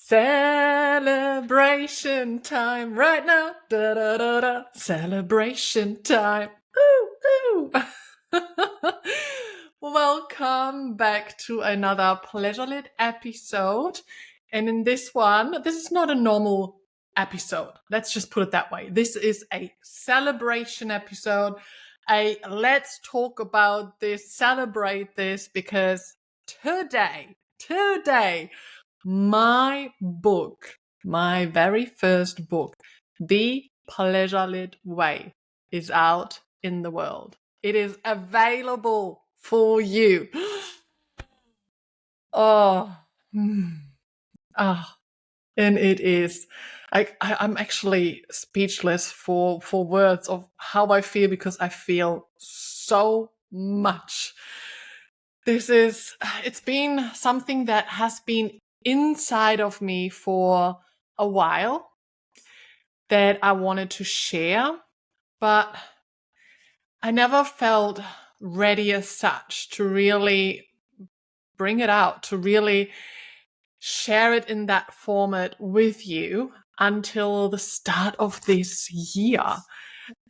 Celebration time right now. Da, da, da, da. Celebration time. Ooh, ooh. Welcome back to another Pleasurelit episode. And in this one, this is not a normal episode. Let's just put it that way. This is a celebration episode. Let's talk about this, celebrate this, because today, my book, my very first book, The Pleasurelit Way, is out in the world. It is available for you. Oh, and it is. I'm actually speechless for words of how I feel, because I feel so much. It's been something that has been inside of me for a while that I wanted to share, but I never felt ready as such to really bring it out, to really share it in that format with you until the start of this year.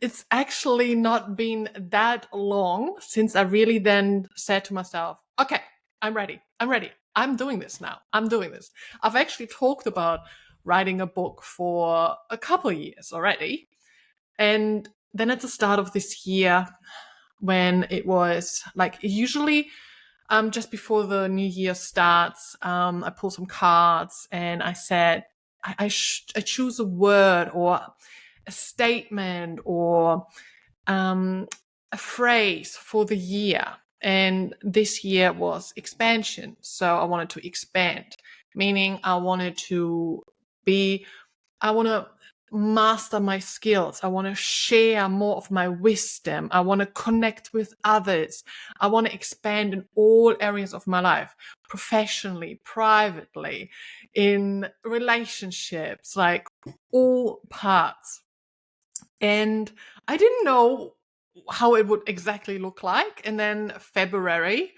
It's actually not been that long since I really then said to myself, okay, I'm ready. I'm doing this now. I've actually talked about writing a book for a couple of years already. And then at the start of this year, when it was like usually just before the new year starts, I pull some cards and I said, I choose a word or a statement or a phrase for the year. And this year was expansion. So I wanted to expand, meaning I want to master my skills. I want to share more of my wisdom. I want to connect with others. I want to expand in all areas of my life, professionally, privately, in relationships, like all parts. And I didn't know how it would exactly look like. And then February,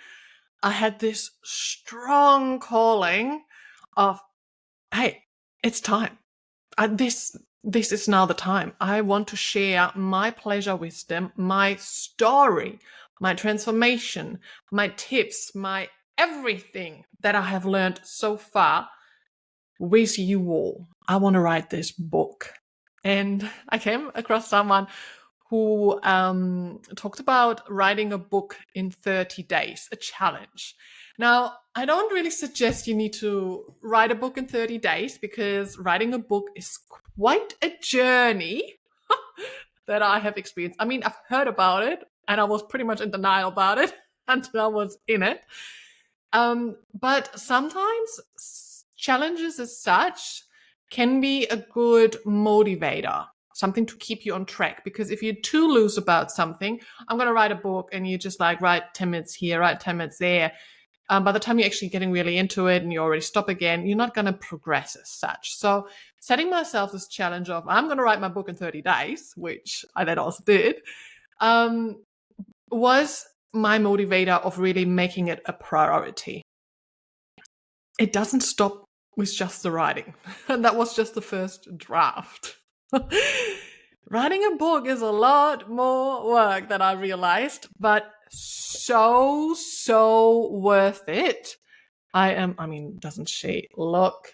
I had this strong calling of, hey, it's time. This is now the time. I want to share my pleasure wisdom, my story, my transformation, my tips, my everything that I have learned so far with you all. I want to write this book. And I came across someone who talked about writing a book in 30 days, a challenge. Now, I don't really suggest you need to write a book in 30 days, because writing a book is quite a journey that I have experienced. I mean, I've heard about it and I was pretty much in denial about it until I was in it. But sometimes challenges as such can be a good motivator, something to keep you on track. Because if you're too loose about something, I'm going to write a book, and you just like write 10 minutes here, write 10 minutes there. By the time you're actually getting really into it and you already stop again, you're not going to progress as such. So setting myself this challenge of I'm going to write my book in 30 days, which I then also did, was my motivator of really making it a priority. It doesn't stop with just the writing. And that was just the first draft. Writing a book is a lot more work than I realized, but so worth it. Doesn't she look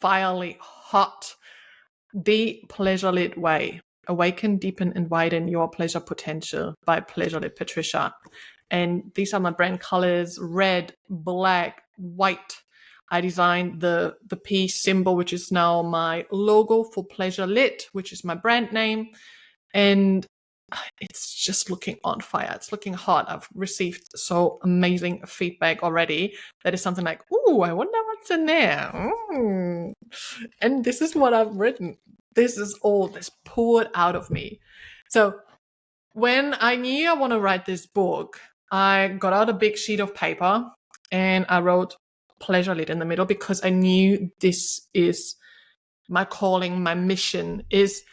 fiery hot? The Pleasurelit Way. Awaken, deepen, and widen your pleasure potential by Pleasurelit Patricia. And these are my brand colors: red, black, white. I designed the peace symbol, which is now my logo for Pleasurelit, which is my brand name. And it's just looking on fire. It's looking hot. I've received so amazing feedback already. That is something like, ooh, I wonder what's in there. And this is what I've written. This is all this poured out of me. So when I knew I want to write this book, I got out a big sheet of paper and I wrote Pleasurelit in the middle, because I knew this is my calling, my mission is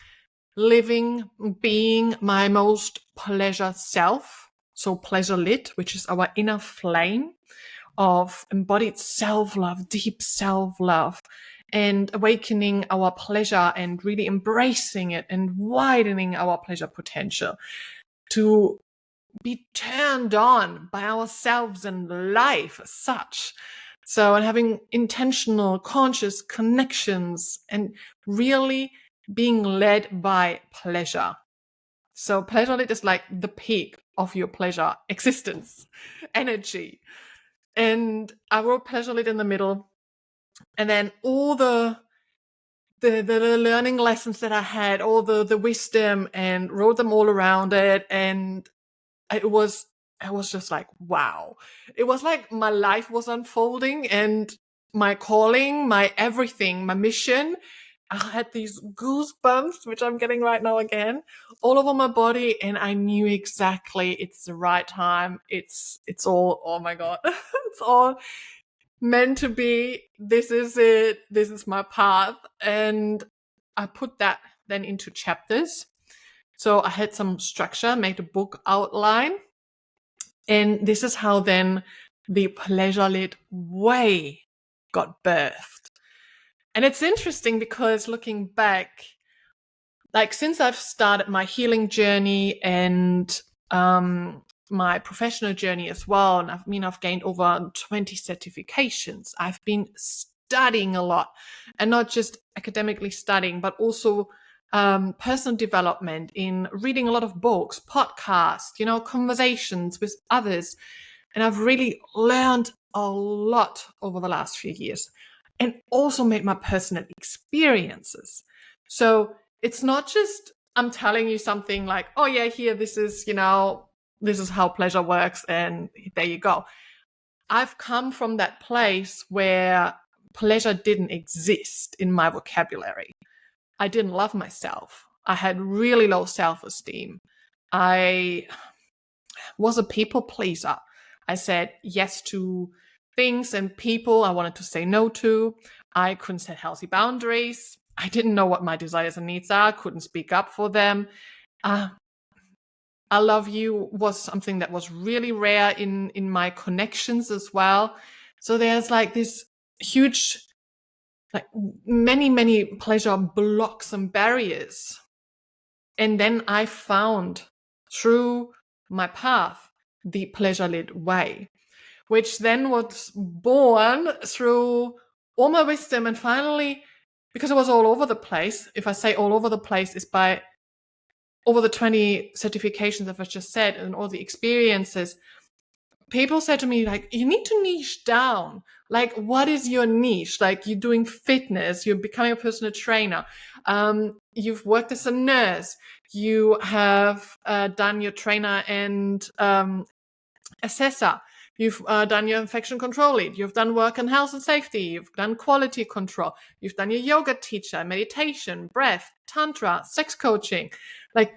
living, being my most pleasure self. So Pleasurelit, which is our inner flame of embodied self-love, deep self-love, and awakening our pleasure and really embracing it and widening our pleasure potential to be turned on by ourselves and life as such. So, and having intentional, conscious connections and really being led by pleasure. So, pleasure lit is like the peak of your pleasure existence, energy. And I wrote pleasure lit in the middle. And then all the learning lessons that I had, all the wisdom, and wrote them all around it. And it was just like, wow. It was like my life was unfolding and my calling, my everything, my mission. I had these goosebumps, which I'm getting right now again, all over my body, and I knew exactly it's the right time. It's all, oh my God, it's all meant to be. This is it. This is my path. And I put that then into chapters. So I had some structure, made a book outline. And this is how then the Pleasurelit Way got birthed. And it's interesting because looking back, like since I've started my healing journey and my professional journey as well, and I've gained over 20 certifications. I've been studying a lot, and not just academically studying, but also personal development, in reading a lot of books, podcasts, conversations with others. And I've really learned a lot over the last few years, and also made my personal experiences. So it's not just I'm telling you something like, oh yeah, here, this is how pleasure works, and there you go. I've come from that place where pleasure didn't exist in my vocabulary. I didn't love myself. I had really low self-esteem. I was a people pleaser. I said yes to things and people I wanted to say no to. I couldn't set healthy boundaries. I didn't know what my desires and needs are, couldn't speak up for them. I love you was something that was really rare in my connections as well. So there's like this huge, like many pleasure blocks and barriers. And then I found through my path the Pleasurelit Way, which then was born through all my wisdom. And finally, because it was all over the place, if I say all over the place, is by over the 20 certifications that I've just said and all the experiences, people said to me, like, you need to niche down. Like, what is your niche? Like, you're doing fitness, you're becoming a personal trainer, you've worked as a nurse, you have done your trainer and assessor, you've done your infection control lead, you've done work on health and safety, you've done quality control, you've done your yoga teacher, meditation, breath, tantra, sex coaching. Like,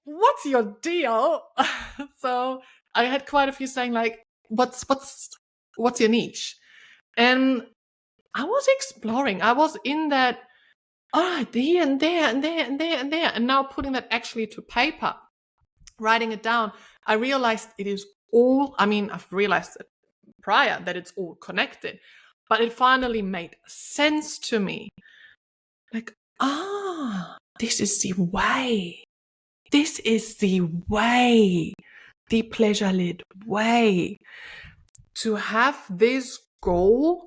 what's your deal? So I had quite a few saying like, what's your niche? And I was exploring. I was in that, there and there and there and there and there. And now putting that actually to paper, writing it down, I realized it is all, I've realized it prior that it's all connected, but it finally made sense to me. Like, this is the way. This is the way, the Pleasurelit Way. To have this goal,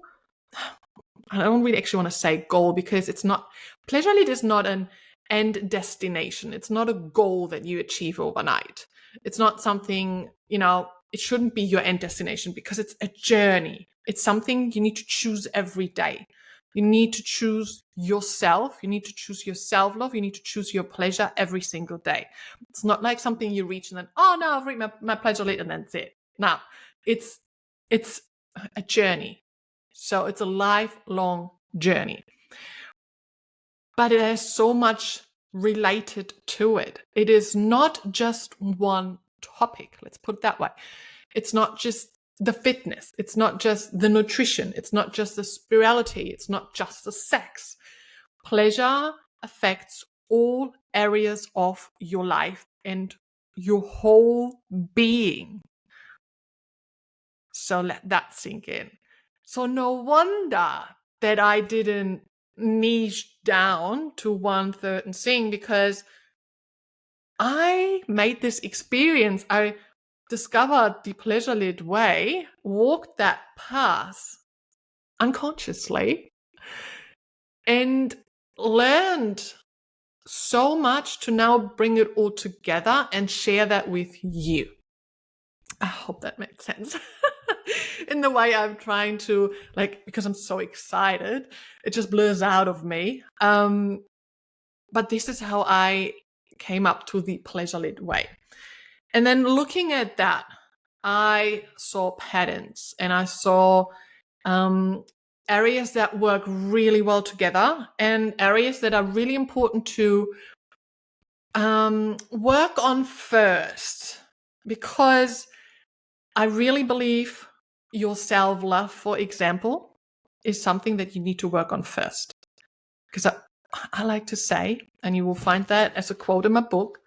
I don't really actually want to say goal, because it's not, Pleasurelit is not an end destination. It's not a goal that you achieve overnight. It's not something, it shouldn't be your end destination, because it's a journey. It's something you need to choose every day. You need to choose yourself. You need to choose your self-love. You need to choose your pleasure every single day. It's not like something you reach and then, no, I've reached my pleasure lit and that's it. No, it's a journey. So it's a lifelong journey. But it has so much related to it. It is not just one topic. Let's put it that way. It's not just the fitness. It's not just the nutrition. It's not just the spirituality. It's not just the sex. Pleasure affects all areas of your life and your whole being. So let that sink in. So no wonder that I didn't niche down to one certain thing, because I made this experience. I discovered the pleasure-lit way, walked that path unconsciously, and learned so much to now bring it all together and share that with you. I hope that makes sense. In the way I'm trying to, like, because I'm so excited, it just blurs out of me. But this is how I came up to the pleasure-lit way. And then looking at that, I saw patterns, and I saw areas that work really well together, and areas that are really important to work on first, because I really believe your self-love, for example, is something that you need to work on first. Because I like to say, and you will find that as a quote in my book,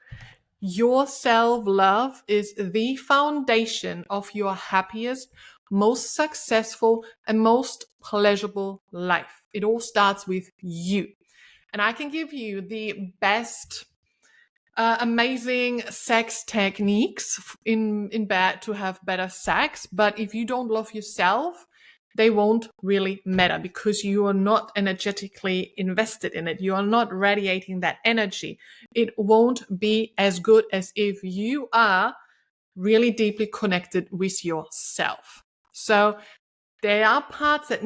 your self-love is the foundation of your happiest, most successful, and most pleasurable life. It all starts with you. And I can give you the best amazing sex techniques in bed to have better sex, but if you don't love yourself, they won't really matter, because you are not energetically invested in it. You are not radiating that energy. It won't be as good as if you are really deeply connected with yourself. So there are parts that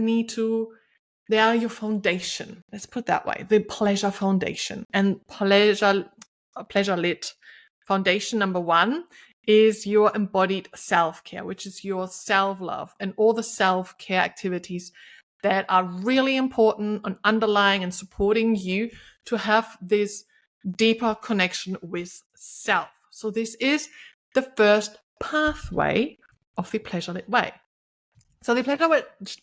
they are your foundation. Let's put it that way, the pleasure foundation. And pleasure-lit foundation number one is your embodied self-care, which is your self-love and all the self-care activities that are really important on underlying and supporting you to have this deeper connection with self. So this is the first pathway of the pleasure-lit way. So the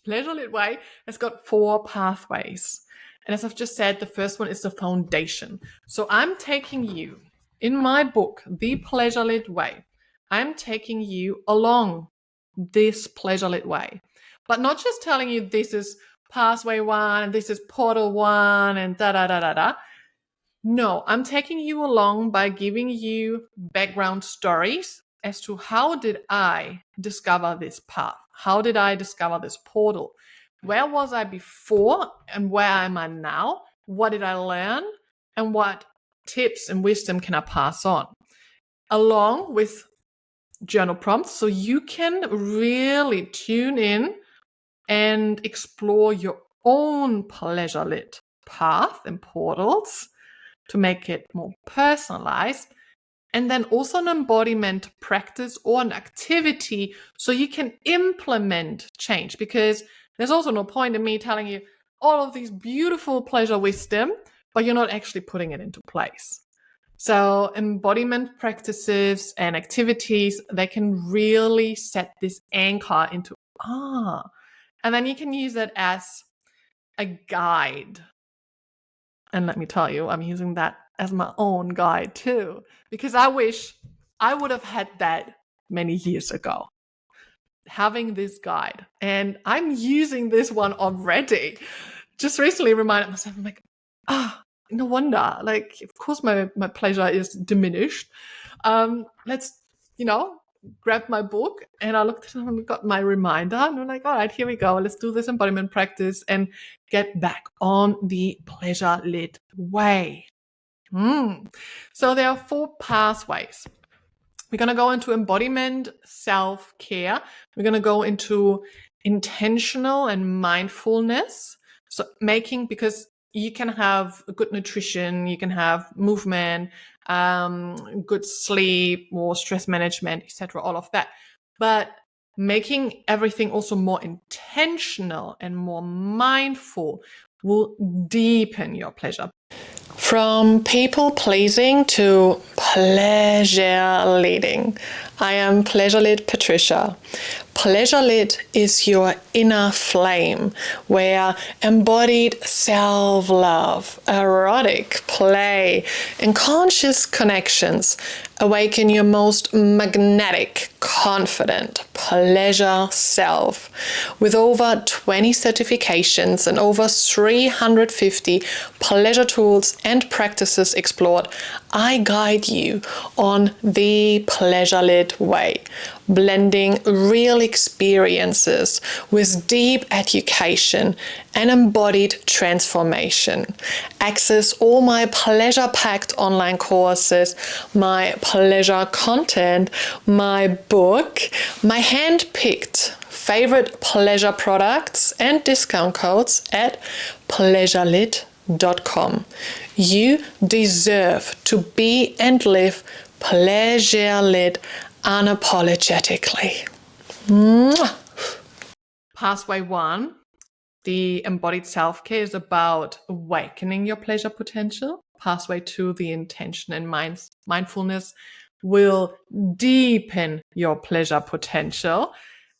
pleasure-lit way has got 4 pathways. And as I've just said, the first one is the foundation. So I'm taking you, in my book, The Pleasure-Lit Way, I'm taking you along this pleasure-lit way. But not just telling you this is pathway 1 and this is portal 1 and da-da-da-da-da. No, I'm taking you along by giving you background stories as to how did I discover this path? How did I discover this portal? Where was I before and where am I now? What did I learn? And what tips and wisdom can I pass on? Along with journal prompts, so you can really tune in and explore your own pleasure-lit path and portals to make it more personalized. And then also an embodiment practice or an activity so you can implement change, because there's also no point in me telling you all of these beautiful pleasure wisdom, but you're not actually putting it into place. So embodiment practices and activities, they can really set this anchor into, and then you can use it as a guide. And let me tell you, I'm using that as my own guide too, because I wish I would have had that many years ago, having this guide. And I'm using this one already. Just recently reminded myself, I'm like, no wonder. Like, of course, my pleasure is diminished. Let's, grab my book, and I looked at it and got my reminder, and I'm like, all right, here we go. Let's do this embodiment practice and get back on the pleasure-lit way. So there are 4 pathways. We're going to go into embodiment, self-care. We're going to go into intentional and mindfulness. So because you can have good nutrition, you can have movement, good sleep, more stress management, etc., all of that. But making everything also more intentional and more mindful will deepen your pleasure. From people pleasing to pleasure leading. I am Pleasure-Lit Patricia. Pleasure lit is your inner flame where embodied self-love, erotic play, and conscious connections awaken your most magnetic, confident, pleasure self. With over 20 certifications and over 350 pleasure tools and practices explored, I guide you on the pleasure-lit way, blending real experiences with deep education and embodied transformation. Access all my pleasure-packed online courses, my pleasure content, my book, my hand-picked favorite pleasure products and discount codes at pleasurelit.com. You deserve to be and live pleasure-lit unapologetically. Mwah! Pathway 1, the embodied self-care, is about awakening your pleasure potential. Pathway 2, the intention and mindfulness, will deepen your pleasure potential.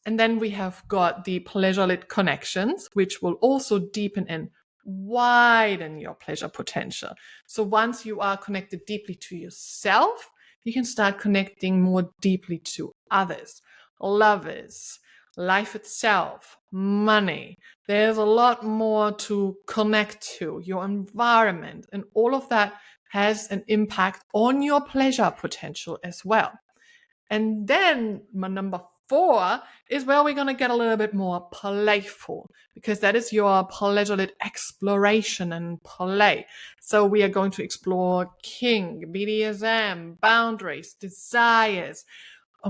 And then we have got the pleasure-lit connections, which will also deepen and widen your pleasure potential. So once you are connected deeply to yourself, you can start connecting more deeply to others, lovers, life itself, money. There's a lot more to connect to, your environment, and all of that has an impact on your pleasure potential as well. And then my number 4 is where we're going to get a little bit more playful, because that is your pleasure-lit exploration and play. So we are going to explore kink, BDSM, boundaries, desires.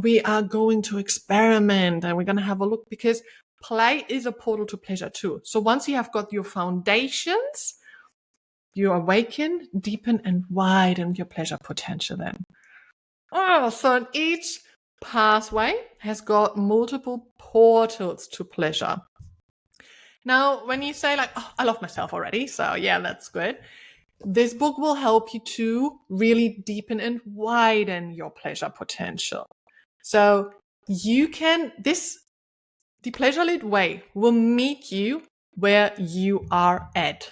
We are going to experiment and we're going to have a look, because play is a portal to pleasure too. So once you have got your foundations, you awaken, deepen, and widen your pleasure potential then. Oh, so each pathway has got multiple portals to pleasure. Now, when you say like, oh, I love myself already, so yeah, that's good. This book will help you to really deepen and widen your pleasure potential. So you can, the pleasure-lit way will meet you where you are at.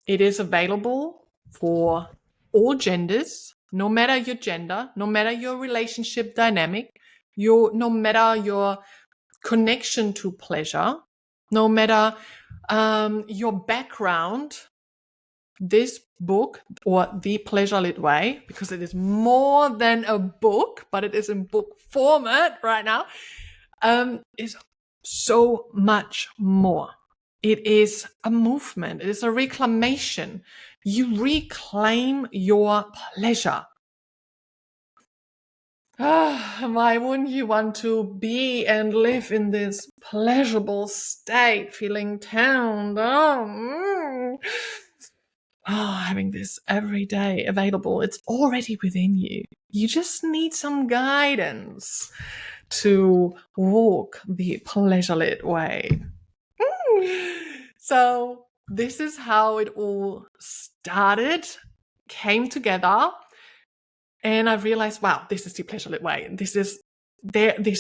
It is available for all genders, no matter your gender, no matter your relationship dynamic, no matter your connection to pleasure, no matter your background. This book, or The Pleasurelit Way, because it is more than a book, but it is in book format right now, is so much more. It is a movement. It is a reclamation. You reclaim your pleasure. Why wouldn't you want to be and live in this pleasurable state, feeling toned? Having this every day available. It's already within you. You just need some guidance to walk the pleasure-lit way. So this is how it all started, came together, and I realized, wow, this is the pleasure-lit way. These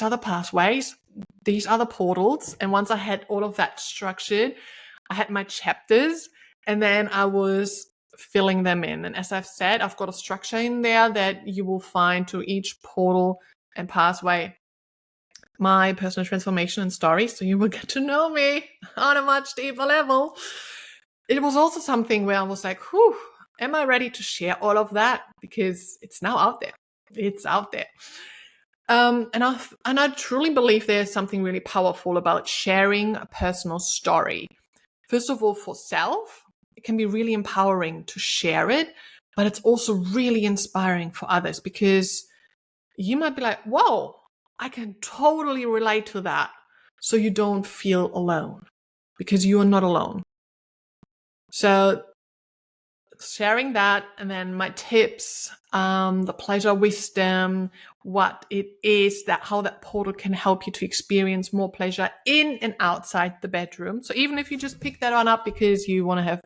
are the pathways, these are the portals. And once I had all of that structured, I had my chapters, and then I was filling them in. And as I've said, I've got a structure in there that you will find to each portal and pathway my personal transformation and story, so you will get to know me on a much deeper level. It was also something where I was like, whew, am I ready to share all of that? Because it's now out there. It's out there. And I truly believe there's something really powerful about sharing a personal story. First of all, for self, it can be really empowering to share it, but it's also really inspiring for others, because you might be like, whoa, I can totally relate to that. So you don't feel alone, because you are not alone. So sharing that, and then my tips, the pleasure wisdom, what it is, how that portal can help you to experience more pleasure in and outside the bedroom. So even if you just pick that one up because you want to have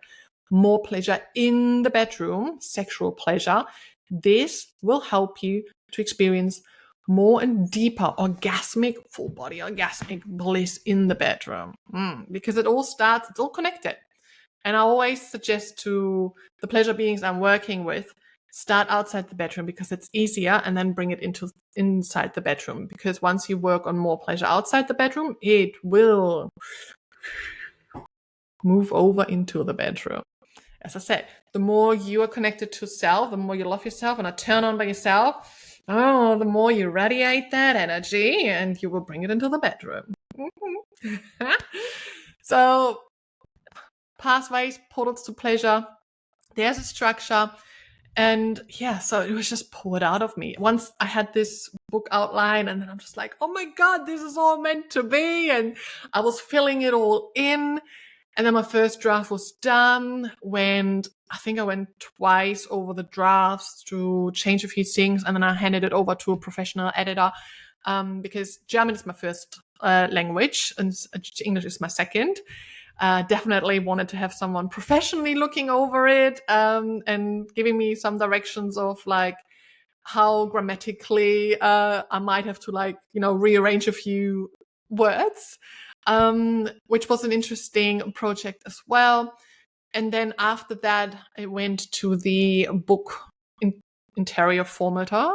more pleasure in the bedroom, sexual pleasure, this will help you to experience more and deeper orgasmic, full body orgasmic bliss in the bedroom. Because it's all connected. And I always suggest to the pleasure beings I'm working with, start outside the bedroom because it's easier, and then bring it inside the bedroom. Because once you work on more pleasure outside the bedroom, it will move over into the bedroom. As I said, the more you are connected to self, the more you love yourself and are turned on by yourself, the more you radiate that energy and you will bring it into the bedroom. So, pathways, portals to pleasure, there's a structure. And yeah, so it was just poured out of me. Once I had this book outline, and then I'm just like, oh my God, this is all meant to be. And I was filling it all in. And then my first draft was done. I think I went twice over the drafts to change a few things. And then I handed it over to a professional editor because German is my first language and English is my second. Definitely wanted to have someone professionally looking over it and giving me some directions of like how grammatically I might have to rearrange a few words, which was an interesting project as well. And then after that, I went to the book interior formatter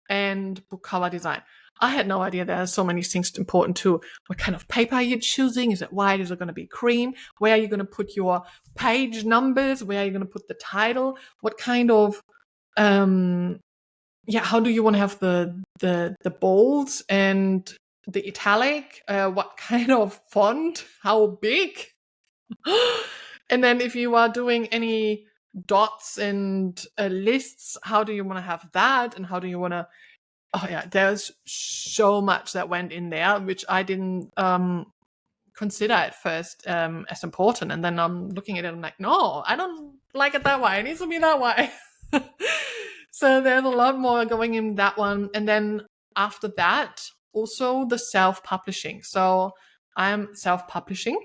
and book cover design. I had no idea there are so many things important too. What kind of paper are you choosing? Is it white? Is it going to be cream? Where are you going to put your page numbers? Where are you going to put the title? What kind of, how do you want to have the bolds and the italic? What kind of font? How big? And then if you are doing any dots and lists, how do you want to have that? And how do you want to, there's so much that went in there, which I didn't consider at first as important. And then I'm looking at it, I'm like, no, I don't like it that way. It needs to be that way. So there's a lot more going in that one. And then after that, also the self-publishing. So I'm self-publishing,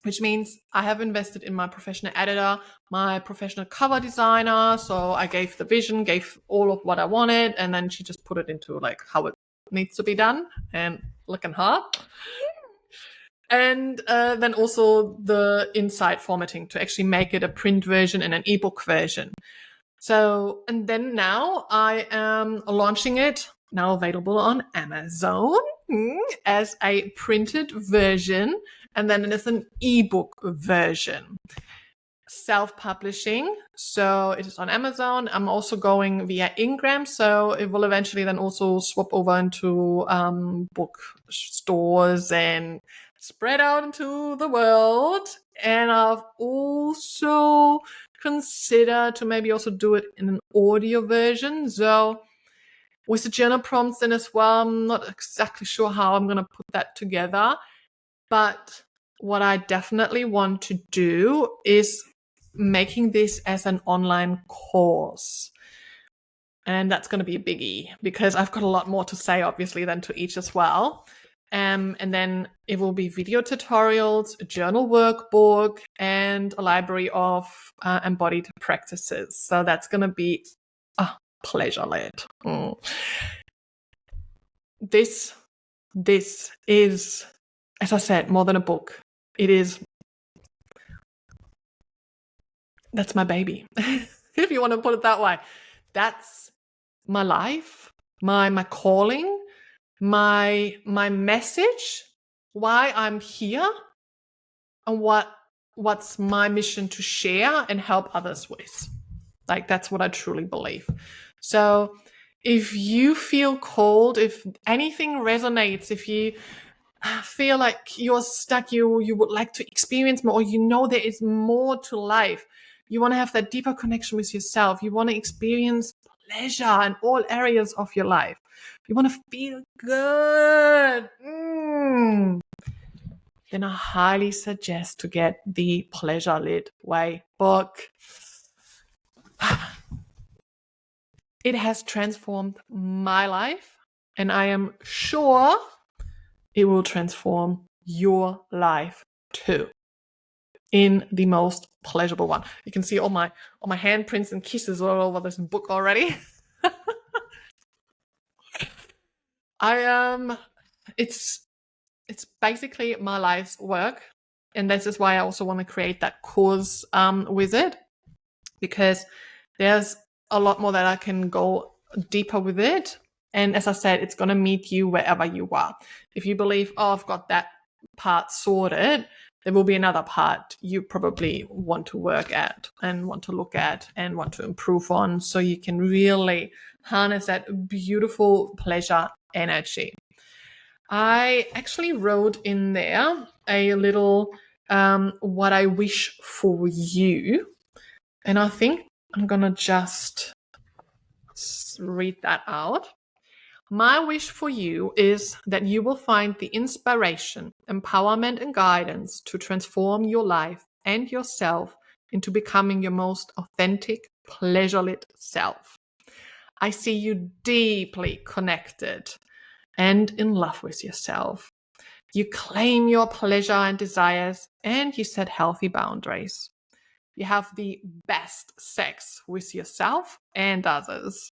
which means I have invested in my professional editor, my professional cover designer. So I gave the vision, gave all of what I wanted, and then she just put it into like how it needs to be done and looking hard. And then also the inside formatting to actually make it a print version and an ebook version. So, and then now I am launching it, now available on Amazon as a printed version, and then there's an ebook version. Self-publishing, so it is on Amazon. I'm also going via Ingram, so it will eventually then also swap over into book stores and spread out into the world. And I've also considered to maybe also do it in an audio version, so with the journal prompts in as well. I'm not exactly sure how I'm going to put that together, but what I definitely want to do is making this as an online course. And that's going to be a biggie because I've got a lot more to say, obviously, than to each as well. And then it will be video tutorials, a journal workbook, and a library of embodied practices. So that's going to be pleasure-lit. This is, as I said, more than a book. That's my baby, if you want to put it that way. That's my life, my calling, my message, why I'm here, and what's my mission to share and help others with. Like, that's what I truly believe. So if you feel called, if anything resonates, if you feel like you're stuck, you would like to experience more, or there is more to life, you want to have that deeper connection with yourself, you want to experience pleasure in all areas of your life, you want to feel good, then I highly suggest to get the Pleasurelit Way book. It has transformed my life, and I am sure it will transform your life too, in the most pleasurable one. You can see all my handprints and kisses all over this book already. It's basically my life's work, and this is why I also want to create that course with it, because there's a lot more that I can go deeper with it. And as I said, it's going to meet you wherever you are. If you believe, oh, I've got that part sorted, there will be another part you probably want to work at and want to look at and want to improve on, so you can really harness that beautiful pleasure energy. I actually wrote in there a little what I wish for you. And I think I'm going to just read that out. My wish for you is that you will find the inspiration, empowerment, and guidance to transform your life and yourself into becoming your most authentic, pleasure-lit self. I see you deeply connected and in love with yourself. You claim your pleasure and desires, and you set healthy boundaries. You have the best sex with yourself and others.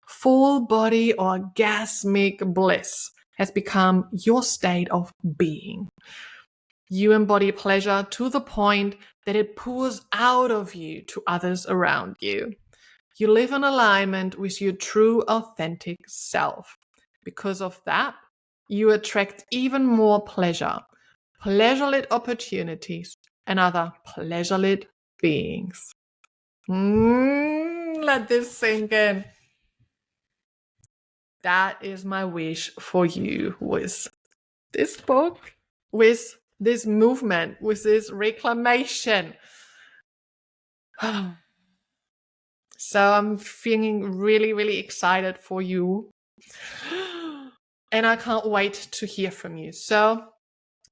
Full body orgasmic bliss has become your state of being. You embody pleasure to the point that it pours out of you to others around you. You live in alignment with your true, authentic self. Because of that, you attract even more pleasure, pleasure-lit opportunities, and other pleasure-lit beings. Let this sink in. That is my wish for you with this book, with this movement, with this reclamation. So I'm feeling really, really excited for you. And I can't wait to hear from you. So,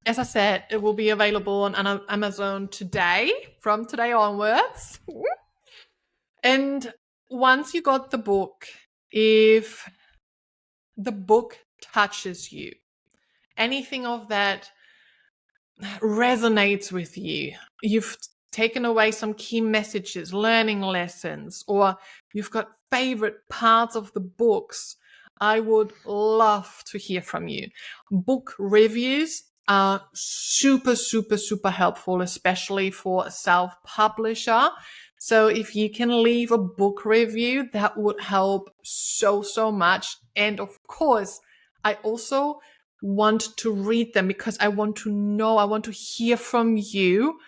as I said, it will be available on Amazon today, from today onwards. And once you got the book, if the book touches you, anything of that resonates with you, you've taken away some key messages, learning lessons, or you've got favorite parts of the books, I would love to hear from you. Book reviews are super, super, super helpful, especially for a self-publisher. So if you can leave a book review, that would help so, so much. And of course, I also want to read them because I want to know, I want to hear from you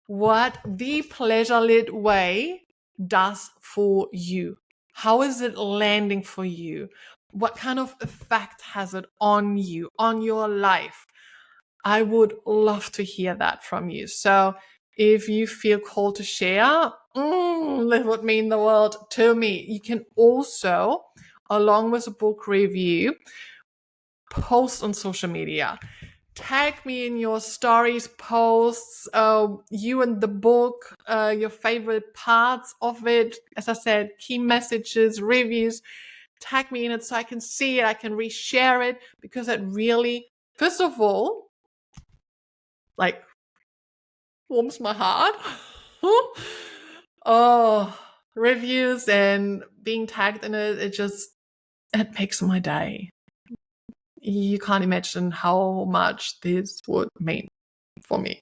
what the Pleasurelit Way does for you. How is it landing for you? What kind of effect has it on you, on your life? I would love to hear that from you. So if you feel called to share, that would mean the world to me. You can also, along with a book review, post on social media. Tag me in your stories posts, you and the book, your favorite parts of it. As I said, key messages, reviews. Tag me in it so I can see it, I can reshare it, because it really, first of all, like, warms my heart. Oh, reviews and being tagged in it, it makes my day. You can't imagine how much this would mean for me.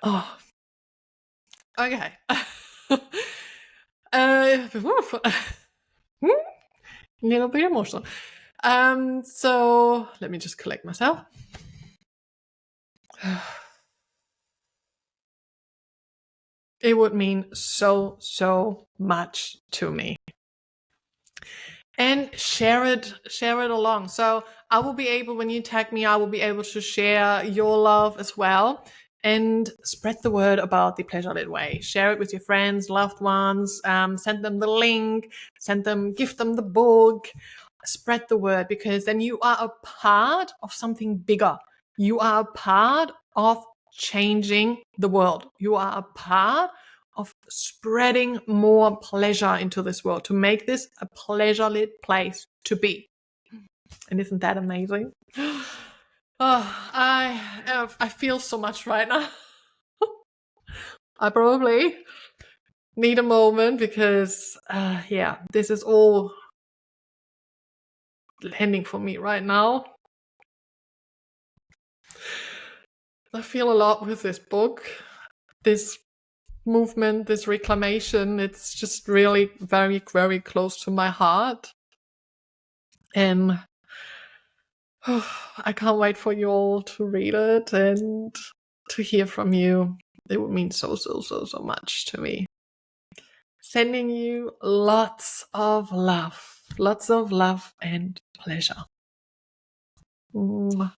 Oh, okay. A little bit emotional. So let me just collect myself. It would mean so, so much to me. And share it along. So I will be able, when you tag me, I will be able to share your love as well and spread the word about the Pleasurelit Way. Share it with your friends, loved ones, send them the link, give them the book, spread the word, because then you are a part of something bigger. You are a part of changing the world. You are a part of spreading more pleasure into this world, to make this a pleasure-lit place to be. And isn't that amazing? Oh, I feel so much right now. I probably need a moment because, yeah, this is all landing for me right now. I feel a lot with this book, this movement, this reclamation. It's just really very, very close to my heart. And I can't wait for you all to read it and to hear from you. It would mean so much to me. Sending you lots of love and pleasure. Mwah.